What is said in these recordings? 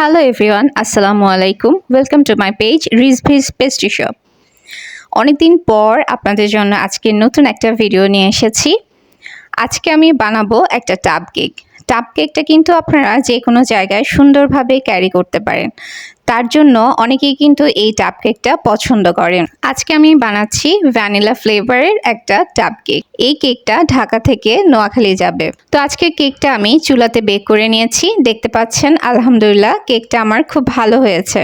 Hello everyone, Assalamu alaikum. Welcome to my page Rizvi's Pastry Shop. অনেকদিন পর আপনাদের জন্য আজকে নতুন একটা ভিডিও নিয়ে এসেছি। আজকে আমি বানাবো একটা টাব কেক। টাব কেকটা কিন্তু আপনারা যে কোনো জায়গায় সুন্দরভাবে ক্যারি করতে পারেন। তার জন্য অনেকেই কিন্তু এই টাব কেকটা পছন্দ করেন। আজকে আমি বানাচ্ছি ভ্যানিলা ফ্লেভারের একটা টাব কেক। এই কেকটা ঢাকা থেকে নোয়াখালী যাবে। তো আজকে কেকটা আমি চুলাতে বেক করে নিয়েছি। দেখতে পাচ্ছেন আলহামদুলিল্লাহ কেকটা আমার খুব ভালো হয়েছে।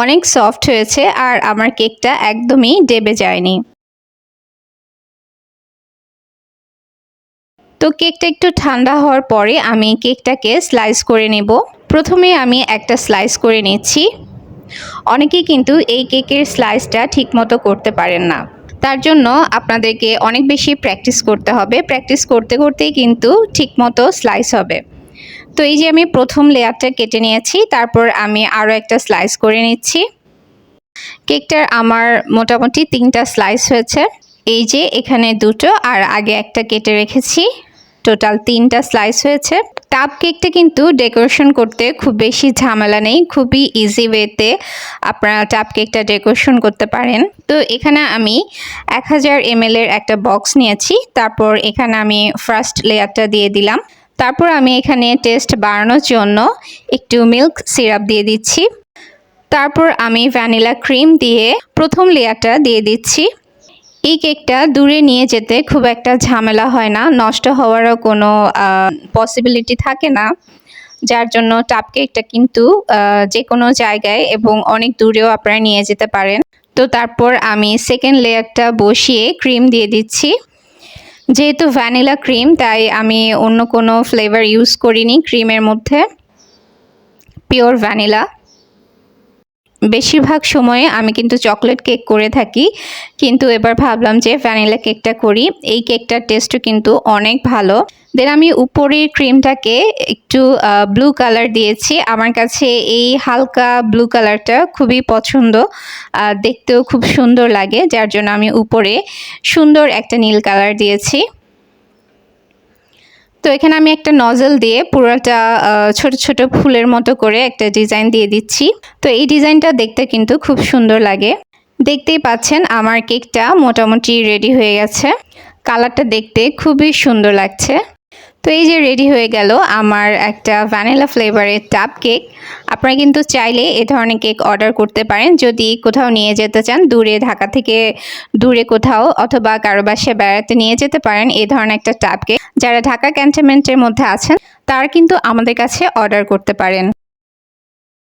অনেক সফট হয়েছে আর আমার কেকটা একদমই ডেবে যায়নি। তো কেকটা একটু ঠান্ডা হওয়ার পরে আমি কেকটাকে স্লাইস করে নেব। প্রথমে আমি একটা স্লাইস করে নিচ্ছি। অনেকেই কিন্তু এই কেকের স্লাইসটা ঠিকমতো করতে পারেন না। তার জন্য আপনাদেরকে অনেক বেশি প্র্যাকটিস করতে হবে। প্র্যাকটিস করতে করতেই কিন্তু ঠিকমতো স্লাইস হবে। তো এই যে আমি প্রথম লেয়ারটা কেটে নিয়েছি, তারপর আমি আরও একটা স্লাইস করে নিচ্ছি। কেকটার আমার মোটামুটি 3টা স্লাইস হয়েছে। এই যে এখানে 2টো আর আগে একটা কেটে রেখেছি, টোটাল 3টা স্লাইস হয়েছে। টাব কেকটা কিন্তু ডেকোরেশন করতে খুব বেশি ঝামেলা নেই, খুবই ইজি ওয়েতে আপনারা টাব কেকটা ডেকোরেশন করতে পারেন। তো এখানে আমি 1000 ml এর একটা বক্স নিয়েছি। তারপর এখানে আমি ফার্স্ট লেয়ারটা দিয়ে দিলাম। তারপর আমি এখানে টেস্ট বাড়ানোর জন্য একটু মিল্ক সিরাপ দিয়ে দিচ্ছি। তারপর আমি ভ্যানিলা ক্রিম দিয়ে প্রথম লেয়ারটা দিয়ে দিচ্ছি। এই কেকটা দূরে নিয়ে যেতে খুব একটা ঝামেলা হয় না, নষ্ট হওয়ারও কোনো পসিবিলিটি থাকে না, যার জন্য টাব কেকটা কিন্তু যে কোনো জায়গায় এবং অনেক দূরেও আপনারা নিয়ে যেতে পারেন। তো তারপর আমি সেকেন্ড লেয়ারটা বসিয়ে ক্রিম দিয়ে দিচ্ছি। যেহেতু ভ্যানিলা ক্রিম তাই আমি অন্য কোনো ফ্লেভার ইউজ করিনি ক্রিমের মধ্যে, পিওর ভ্যানিলা। বেশিরভাগ সময়ে আমি কিন্তু চকলেট কেক করে থাকি, কিন্তু এবার ভাবলাম যে ভ্যানিলা কেকটা করি। এই কেকটার টেস্টও কিন্তু অনেক ভালো। দেন আমি উপরের ক্রিমটাকে একটু ব্লু কালার দিয়েছি। আমার কাছে এই হালকা ব্লু কালারটা খুবই পছন্দ, দেখতেও খুব সুন্দর লাগে, যার জন্য আমি উপরে সুন্দর একটা নীল কালার দিয়েছি। তো এখানে আমি একটা নজল দিয়ে পুরোটা ছোট ছোট ফুলের মতো করে একটা ডিজাইন দিয়ে দিচ্ছি। তো এই ডিজাইনটা দেখতে কিন্তু খুব সুন্দর লাগে। দেখতেই পাচ্ছেন আমার কেকটা মোটামুটি রেডি হয়ে গেছে। কালারটা দেখতে খুবই সুন্দর লাগছে। তো এই যে রেডি হয়ে গেল আমার একটা ভ্যানিলা ফ্লেভারের টাব কেক। আপনারা কিন্তু চাইলে এ ধরনের কেক অর্ডার করতে পারেন যদি কোথাও নিয়ে যেতে চান, দূরে, ঢাকা থেকে দূরে কোথাও, অথবা কারো বাসায় বেড়াতে নিয়ে যেতে পারেন এই ধরনের একটা টাব কেক। যারা ঢাকা ক্যান্টনমেন্টের মধ্যে আছেন তারা কিন্তু আমাদের কাছে অর্ডার করতে পারেন।